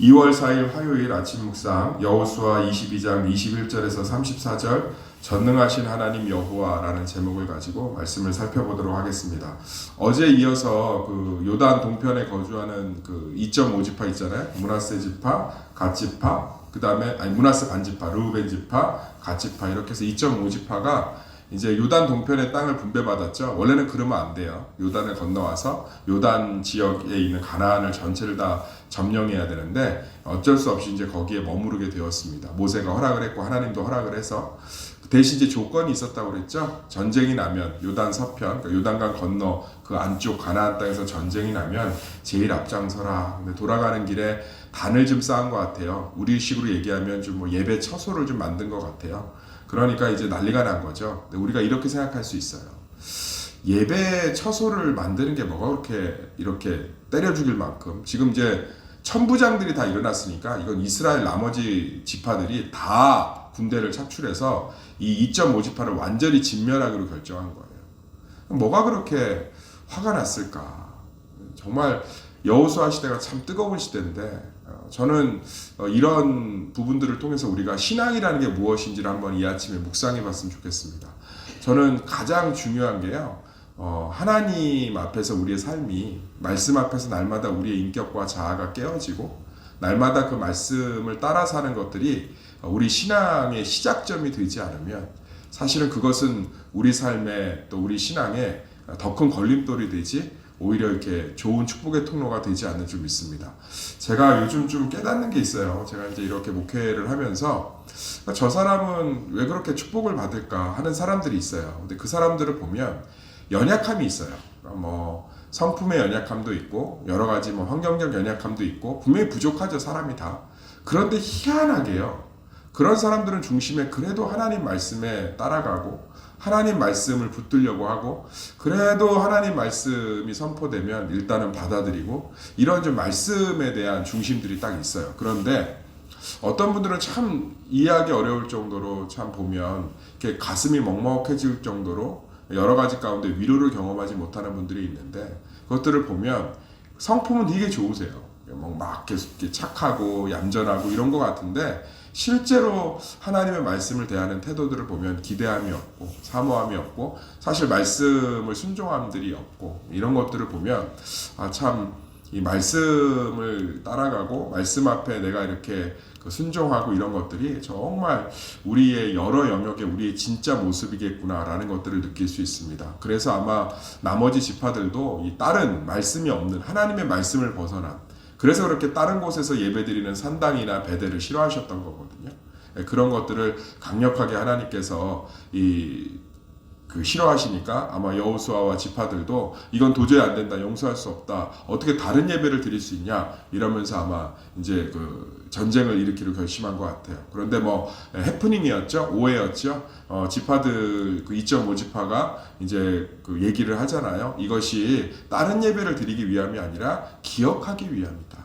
2월 4일 화요일 아침 묵상 여호수아 22장 21절에서 34절 전능하신 하나님 여호와라는 제목을 가지고 말씀을 살펴보도록 하겠습니다. 어제 이어서 그 요단 동편에 거주하는 그 2.5지파 있잖아요. 므낫세 지파, 갓 지파, 그다음에 므낫세 반지파, 르우벤 지파, 갓 지파 이렇게 해서 2.5지파가 이제 요단 동편의 땅을 분배받았죠. 원래는 그러면 안 돼요. 요단을 건너와서 요단 지역에 있는 가나안을 전체를 다 점령해야 되는데 어쩔 수 없이 이제 거기에 머무르게 되었습니다. 모세가 허락을 했고 하나님도 허락을 해서 대신 이제 조건이 있었다고 그랬죠. 전쟁이 나면 요단 서편, 그러니까 요단강 건너 그 안쪽 가나안 땅에서 전쟁이 나면 제일 앞장서라. 근데 돌아가는 길에 단을 좀 쌓은 것 같아요. 우리식으로 얘기하면 좀 뭐 예배 처소를 좀 만든 것 같아요. 그러니까 이제 난리가 난 거죠. 근데 우리가 이렇게 생각할 수 있어요. 예배 처소를 만드는 게 뭐가 이렇게 때려 죽일 만큼 지금 이제 천부장들이 다 일어났으니까 이건 이스라엘 나머지 지파들이 다 군대를 착출해서 이 2.5지파를 완전히 진멸하기로 결정한 거예요. 뭐가 그렇게 화가 났을까? 정말 여호수아 시대가 참 뜨거운 시대인데 저는 이런 부분들을 통해서 우리가 신앙이라는 게 무엇인지를 한번 이 아침에 묵상해 봤으면 좋겠습니다. 저는 가장 중요한 게요. 하나님 앞에서 우리의 삶이 말씀 앞에서 날마다 우리의 인격과 자아가 깨어지고 날마다 그 말씀을 따라 사는 것들이 우리 신앙의 시작점이 되지 않으면 사실은 그것은 우리 삶에 또 우리 신앙에 더 큰 걸림돌이 되지 오히려 이렇게 좋은 축복의 통로가 되지 않는 줄 믿습니다. 제가 요즘 좀 깨닫는 게 있어요. 제가 이제 이렇게 목회를 하면서 저 사람은 왜 그렇게 축복을 받을까 하는 사람들이 있어요. 근데 그 사람들을 보면 연약함이 있어요. 뭐 성품의 연약함도 있고 여러 가지 뭐 환경적 연약함도 있고 분명히 부족하죠, 사람이 다. 그런데 희한하게요. 그런 사람들은 중심에 그래도 하나님 말씀에 따라가고 하나님 말씀을 붙들려고 하고 그래도 하나님 말씀이 선포되면 일단은 받아들이고 이런 좀 말씀에 대한 중심들이 딱 있어요. 그런데 어떤 분들은 참 이해하기 어려울 정도로 참 보면 이렇게 가슴이 먹먹해질 정도로 여러 가지 가운데 위로를 경험하지 못하는 분들이 있는데 그것들을 보면 성품은 되게 좋으세요. 막 계속 착하고 얌전하고 이런 것 같은데 실제로 하나님의 말씀을 대하는 태도들을 보면 기대함이 없고 사모함이 없고 사실 말씀을 순종함들이 없고 이런 것들을 보면 참 이 말씀을 따라가고 말씀 앞에 내가 이렇게 순종하고 이런 것들이 정말 우리의 여러 영역에 우리의 진짜 모습이겠구나라는 것들을 느낄 수 있습니다. 그래서 아마 나머지 지파들도 이 다른 말씀이 없는 하나님의 말씀을 벗어난 그래서 그렇게 다른 곳에서 예배드리는 산당이나 베델을 싫어하셨던 거거든요. 그런 것들을 강력하게 하나님께서 싫어하시니까 아마 여호수아와 지파들도 이건 도저히 안 된다, 용서할 수 없다, 어떻게 다른 예배를 드릴 수 있냐 이러면서 아마 이제 그 전쟁을 일으키려 결심한 것 같아요. 그런데 뭐 해프닝이었죠, 오해였죠. 지파들 그 2.5지파가 이제 그 얘기를 하잖아요. 이것이 다른 예배를 드리기 위함이 아니라 기억하기 위함이다.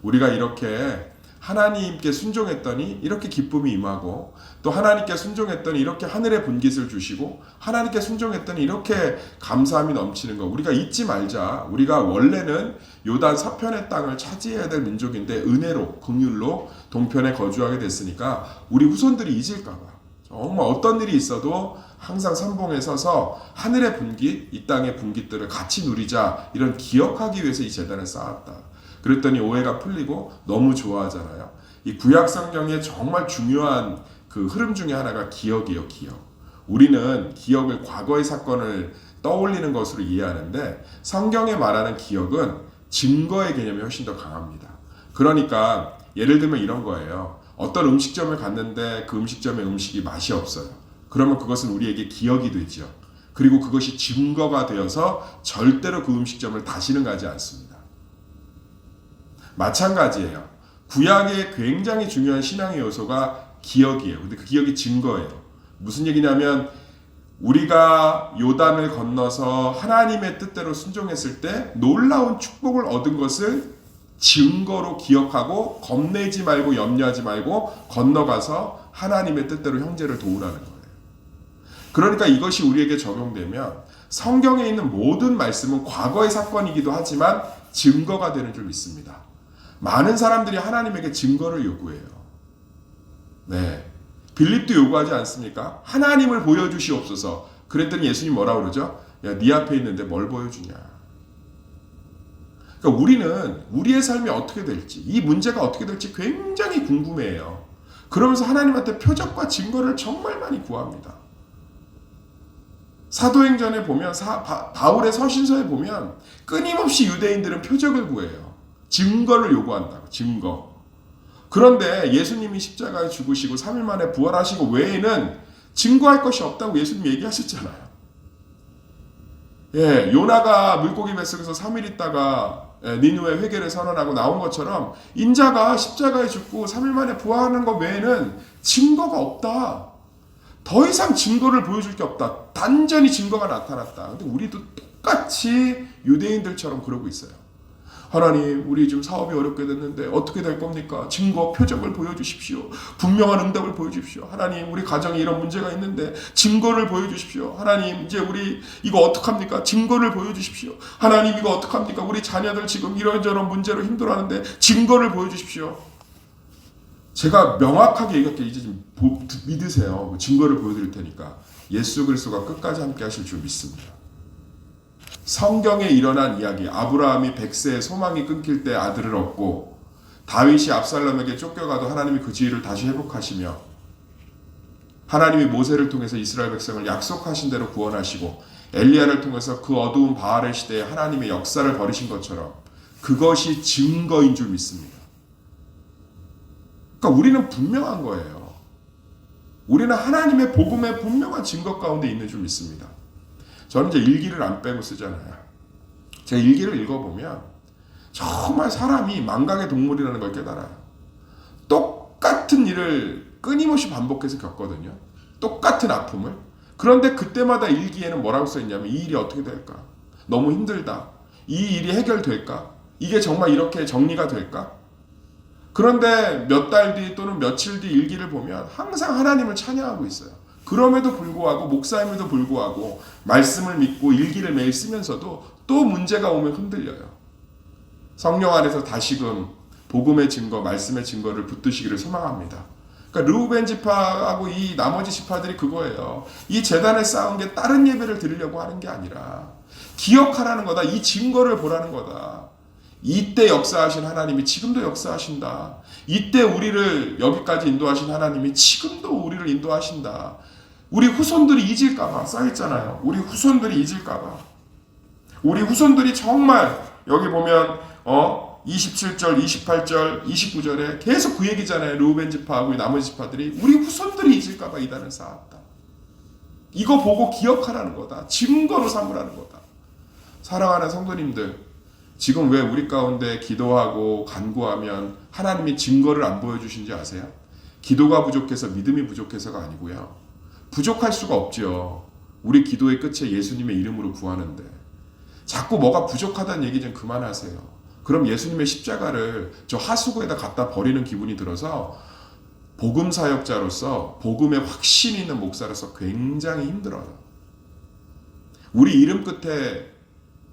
우리가 이렇게 하나님께 순종했더니 이렇게 기쁨이 임하고 또 하나님께 순종했더니 이렇게 하늘의 분깃을 주시고 하나님께 순종했더니 이렇게 감사함이 넘치는 거 우리가 잊지 말자. 우리가 원래는 요단 서편의 땅을 차지해야 될 민족인데 은혜로 긍휼로 동편에 거주하게 됐으니까 우리 후손들이 잊을까 봐 정말 어떤 일이 있어도 항상 선봉에 서서 하늘의 분깃, 이 땅의 분깃들을 같이 누리자 이런 기억하기 위해서 이 제단을 쌓았다. 그랬더니 오해가 풀리고 너무 좋아하잖아요. 이 구약 성경의 정말 중요한 그 흐름 중에 하나가 기억이에요, 기억. 우리는 기억을 과거의 사건을 떠올리는 것으로 이해하는데 성경에 말하는 기억은 증거의 개념이 훨씬 더 강합니다. 그러니까 예를 들면 이런 거예요. 어떤 음식점을 갔는데 그 음식점의 음식이 맛이 없어요. 그러면 그것은 우리에게 기억이 되죠. 그리고 그것이 증거가 되어서 절대로 그 음식점을 다시는 가지 않습니다. 마찬가지예요. 구약의 굉장히 중요한 신앙의 요소가 기억이에요. 근데 그 기억이 증거예요. 무슨 얘기냐면 우리가 요단을 건너서 하나님의 뜻대로 순종했을 때 놀라운 축복을 얻은 것을 증거로 기억하고 겁내지 말고 염려하지 말고 건너가서 하나님의 뜻대로 형제를 도우라는 거예요. 그러니까 이것이 우리에게 적용되면 성경에 있는 모든 말씀은 과거의 사건이기도 하지만 증거가 되는 줄 믿습니다. 많은 사람들이 하나님에게 증거를 요구해요. 네. 빌립도 요구하지 않습니까? 하나님을 보여주시옵소서. 그랬더니 예수님 뭐라고 그러죠? 야, 네 앞에 있는데 뭘 보여주냐. 그러니까 우리는 우리의 삶이 어떻게 될지, 이 문제가 어떻게 될지 굉장히 궁금해해요. 그러면서 하나님한테 표적과 증거를 정말 많이 구합니다. 사도행전에 보면 바울의 서신서에 보면 끊임없이 유대인들은 표적을 구해요. 증거를 요구한다고. 증거. 그런데 예수님이 십자가에 죽으시고 3일 만에 부활하시고 외에는 증거할 것이 없다고 예수님 얘기하셨잖아요. 예, 요나가 물고기 뱃속에서 3일 있다가 니느웨 회개를 선언하고 나온 것처럼 인자가 십자가에 죽고 3일 만에 부활하는 것 외에는 증거가 없다. 더 이상 증거를 보여줄 게 없다. 단전히 증거가 나타났다. 근데 우리도 똑같이 유대인들처럼 그러고 있어요. 하나님, 우리 지금 사업이 어렵게 됐는데 어떻게 될 겁니까? 증거, 표적을 보여주십시오. 분명한 응답을 보여주십시오. 하나님, 우리 가정에 이런 문제가 있는데 증거를 보여주십시오. 하나님, 이제 우리 이거 어떡합니까? 증거를 보여주십시오. 하나님, 이거 어떡합니까? 우리 자녀들 지금 이런저런 문제로 힘들어하는데 증거를 보여주십시오. 제가 명확하게 얘기할게요. 이제 좀 믿으세요. 증거를 보여드릴 테니까. 예수 그리스도가 끝까지 함께 하실 줄 믿습니다. 성경에 일어난 이야기, 아브라함이 100세에 소망이 끊길 때 아들을 얻고 다윗이 압살롬에게 쫓겨가도 하나님이 그 지위를 다시 회복하시며 하나님이 모세를 통해서 이스라엘 백성을 약속하신 대로 구원하시고 엘리야를 통해서 그 어두운 바알의 시대에 하나님의 역사를 벌이신 것처럼 그것이 증거인 줄 믿습니다. 그러니까 우리는 분명한 거예요. 우리는 하나님의 복음의 분명한 증거 가운데 있는 줄 믿습니다. 저는 이제 일기를 안 빼고 쓰잖아요. 제가 일기를 읽어보면 정말 사람이 망각의 동물이라는 걸 깨달아요. 똑같은 일을 끊임없이 반복해서 겪거든요. 똑같은 아픔을. 그런데 그때마다 일기에는 뭐라고 써있냐면 이 일이 어떻게 될까? 너무 힘들다. 이 일이 해결될까? 이게 정말 이렇게 정리가 될까? 그런데 몇 달 뒤 또는 며칠 뒤 일기를 보면 항상 하나님을 찬양하고 있어요. 그럼에도 불구하고 목사임에도 불구하고 말씀을 믿고 일기를 매일 쓰면서도 또 문제가 오면 흔들려요. 성령 안에서 다시금 복음의 증거, 말씀의 증거를 붙드시기를 소망합니다. 그러니까 르우벤 지파하고 이 나머지 지파들이 그거예요. 이 제단에 쌓은 게 다른 예배를 드리려고 하는 게 아니라 기억하라는 거다. 이 증거를 보라는 거다. 이때 역사하신 하나님이 지금도 역사하신다. 이때 우리를 여기까지 인도하신 하나님이 지금도 우리를 인도하신다. 우리 후손들이 잊을까봐 써있잖아요. 우리 후손들이 잊을까봐. 우리 후손들이 정말 여기 보면 27절, 28절, 29절에 계속 그 얘기잖아요. 르우벤 지파하고 나머지 지파들이 우리 후손들이 잊을까봐 이단을 쌓았다. 이거 보고 기억하라는 거다. 증거로 삼으라는 거다. 사랑하는 성도님들, 지금 왜 우리 가운데 기도하고 간구하면 하나님이 증거를 안 보여주신지 아세요? 기도가 부족해서 믿음이 부족해서가 아니고요. 부족할 수가 없죠. 우리 기도의 끝에 예수님의 이름으로 구하는데 자꾸 뭐가 부족하다는 얘기 좀 그만하세요. 그럼 예수님의 십자가를 저 하수구에다 갖다 버리는 기분이 들어서 복음 사역자로서 복음에 확신 있는 목사로서 굉장히 힘들어요. 우리 이름 끝에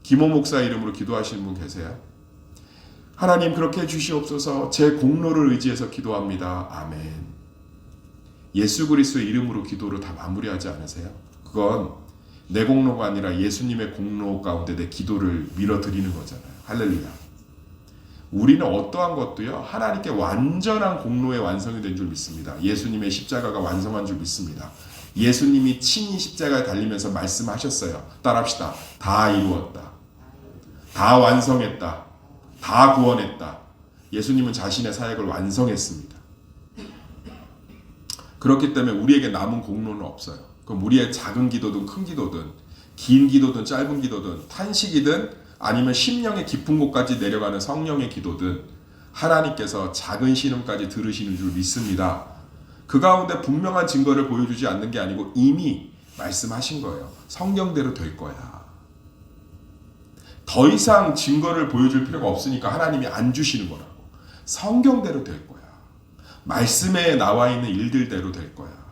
김호 목사 이름으로 기도하시는 분 계세요? 하나님 그렇게 해주시옵소서. 제 공로를 의지해서 기도합니다. 아멘. 예수 그리스도의 이름으로 기도를 다 마무리하지 않으세요? 그건 내 공로가 아니라 예수님의 공로 가운데 내 기도를 밀어드리는 거잖아요. 할렐루야. 우리는 어떠한 것도요, 하나님께 완전한 공로의 완성이 된 줄 믿습니다. 예수님의 십자가가 완성한 줄 믿습니다. 예수님이 친히 십자가에 달리면서 말씀하셨어요. 따라합시다. 다 이루었다. 다 완성했다. 다 구원했다. 예수님은 자신의 사역을 완성했습니다. 그렇기 때문에 우리에게 남은 공로는 없어요. 그럼 우리의 작은 기도든 큰 기도든 긴 기도든 짧은 기도든 탄식이든 아니면 심령의 깊은 곳까지 내려가는 성령의 기도든 하나님께서 작은 신음까지 들으시는 줄 믿습니다. 그 가운데 분명한 증거를 보여주지 않는 게 아니고 이미 말씀하신 거예요. 성경대로 될 거야. 더 이상 증거를 보여줄 필요가 없으니까 하나님이 안 주시는 거라고. 성경대로 될 거야. 말씀에 나와 있는 일들대로 될 거야.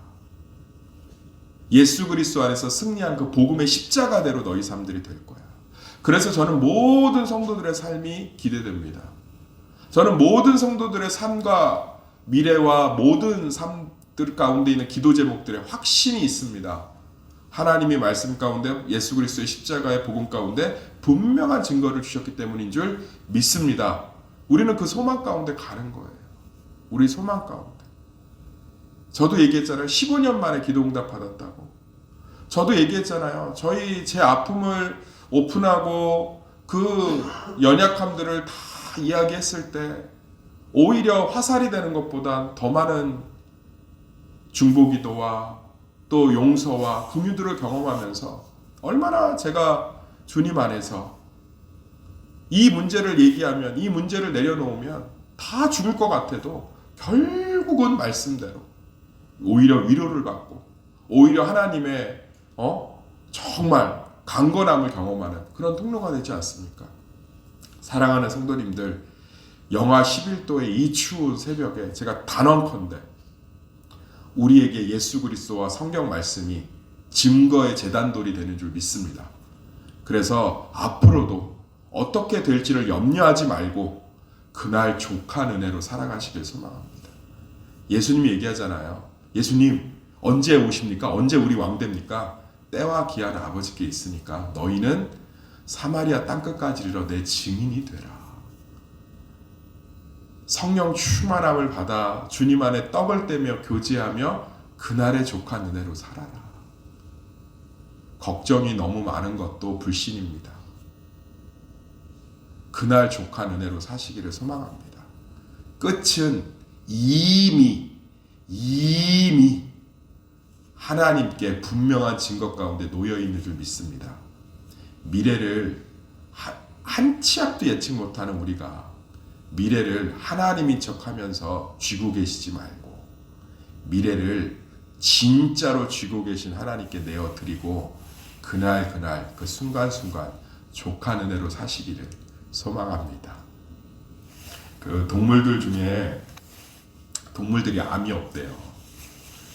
예수 그리스도 안에서 승리한 그 복음의 십자가대로 너희 삶들이 될 거야. 그래서 저는 모든 성도들의 삶이 기대됩니다. 저는 모든 성도들의 삶과 미래와 모든 삶들 가운데 있는 기도 제목들에 확신이 있습니다. 하나님이 말씀 가운데 예수 그리스도의 십자가의 복음 가운데 분명한 증거를 주셨기 때문인 줄 믿습니다. 우리는 그 소망 가운데 가는 거예요. 우리 소망 가운데. 저도 얘기했잖아요. 15년 만에 기도 응답 받았다고. 저도 얘기했잖아요. 제 아픔을 오픈하고 그 연약함들을 다 이야기했을 때 오히려 화살이 되는 것보다 더 많은 중보기도와 또 용서와 긍휼들을 경험하면서 얼마나 제가 주님 안에서 이 문제를 얘기하면, 이 문제를 내려놓으면 다 죽을 것 같아도 결국은 말씀대로 오히려 위로를 받고 오히려 하나님의 정말 강건함을 경험하는 그런 통로가 되지 않습니까? 사랑하는 성도님들, 영하 11도의 이 추운 새벽에 제가 단언컨대 우리에게 예수 그리스도와 성경 말씀이 증거의 제단돌이 되는 줄 믿습니다. 그래서 앞으로도 어떻게 될지를 염려하지 말고 그날 족한 은혜로 살아가시길 소망합니다. 예수님이 얘기하잖아요. 예수님 언제 오십니까? 언제 우리 왕 됩니까? 때와 기한 아버지께 있으니까 너희는 사마리아 땅끝까지 이르러 내 증인이 되라. 성령 충만함을 받아 주님 안에 떡을 떼며 교제하며 그날의 족한 은혜로 살아라. 걱정이 너무 많은 것도 불신입니다. 그날 족한 은혜로 사시기를 소망합니다. 끝은 이미 하나님께 분명한 증거 가운데 놓여있는 줄 믿습니다. 미래를 한 치 앞도 예측 못하는 우리가 미래를 하나님인 척하면서 쥐고 계시지 말고 미래를 진짜로 쥐고 계신 하나님께 내어드리고 그날 그 순간순간 족한 은혜로 사시기를 소망합니다. 그 동물들 중에 동물들이 암이 없대요.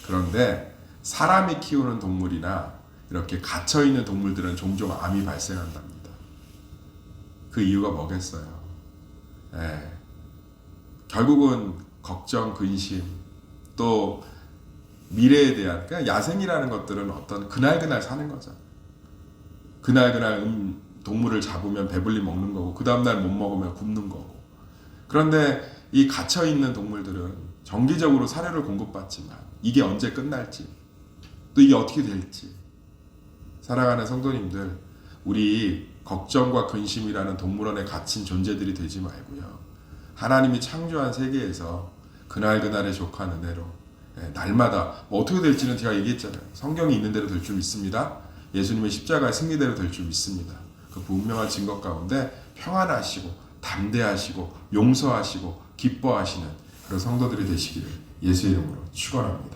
그런데 사람이 키우는 동물이나 이렇게 갇혀있는 동물들은 종종 암이 발생한답니다. 그 이유가 뭐겠어요? 결국은 걱정, 근심, 또 미래에 대한 그냥 야생이라는 것들은 어떤 그날 사는 거죠. 그날 동물을 잡으면 배불리 먹는 거고 그 다음날 못 먹으면 굶는 거고. 그런데 이 갇혀있는 동물들은 정기적으로 사료를 공급받지만 이게 언제 끝날지 또 이게 어떻게 될지 사랑하는 성도님들, 우리 걱정과 근심이라는 동물원에 갇힌 존재들이 되지 말고요. 하나님이 창조한 세계에서 그날의 족한 은혜로 날마다 어떻게 될지는 제가 얘기했잖아요. 성경이 있는 대로 될 줄 믿습니다. 예수님의 십자가의 승리대로 될 줄 믿습니다. 그 분명한 증거 가운데 평안하시고 담대하시고 용서하시고 기뻐하시는 그런 성도들이 되시기를 예수의 이름으로 축원합니다.